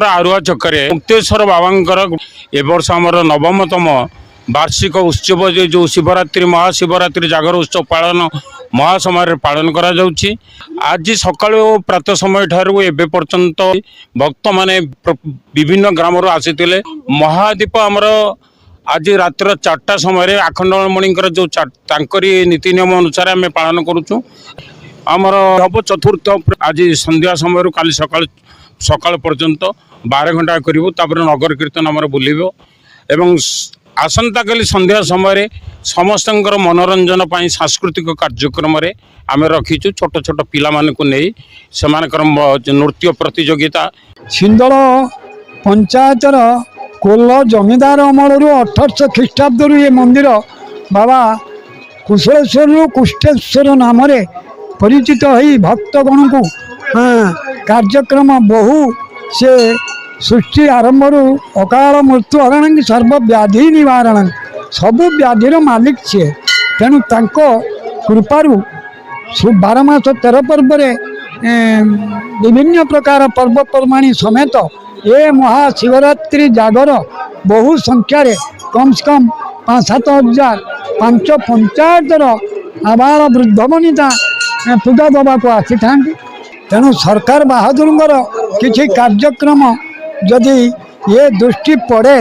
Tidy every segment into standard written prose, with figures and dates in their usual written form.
आरुआ छकरे मुक्तेश्वर बाबांकर ए वर्ष आमर नवमतम वार्षिक उत्सव जो शिवरात्रि महाशिवरात्रि जागर उत्सव पालन महासमय पालन करा जाउछि। आज सकाळु प्रातः समय ठारू एबे पर्यंत भक्त माने विभिन्न ग्राम आसीथिले। महादीप आमर आज रात्र 4टा समय आखंडमणिकर जो तांकरी नीति नियम अनुसार आम पालन करुचु। आमर हम चतुर्थ आज संध्या समय काली सकाळ पर्यंत 12 घंटा करूँ। नगर कीर्तन आमर बुलिबो एवं आसंता काली संध्या समय समस्त मनोरंजन पाई सांस्कृतिक कार्यक्रम आम रखीचु। छोट छोट पिला मान को नहीं से नृत्य प्रतियोगिता सिंदल पंचायतर कोल्ल जमीदार अमल 1800 ख्रीष्टाब्द ये मंदिर बाबा कुशलेश्वर कुष्ठेश्वर नाम परिचित हो भक्तगण को कार्यक्रम बहु से सृष्टि आरंभ अकाल मृत्यु हरण सर्वव्याधि निवारण सबु व्याधिर मालिक सी तेणु कृपारू 12 मास 13 पर्व विभिन्न प्रकार पर्वपर्वाणी समेत ये महाशिवरात्रि जागर बहु संख्यार कम से कम 5-7 हजार 5 पंचायतर आबाल वृद्ध वनिता पूजा दबा को आसी था। तेणु सरकार बहादुर किसी कार्यक्रम जदि ये दृष्टि पड़े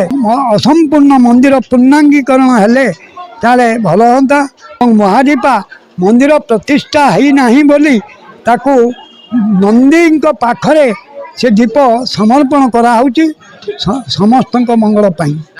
असंपूर्ण मंदिर पूर्णांगीकरण हेले ताले भल होता। महादीपा मंदिर प्रतिष्ठा है नहीं बोली ताकू नंदी पाखरे से दीप समर्पण कराऊँच समस्त मंगल पाई।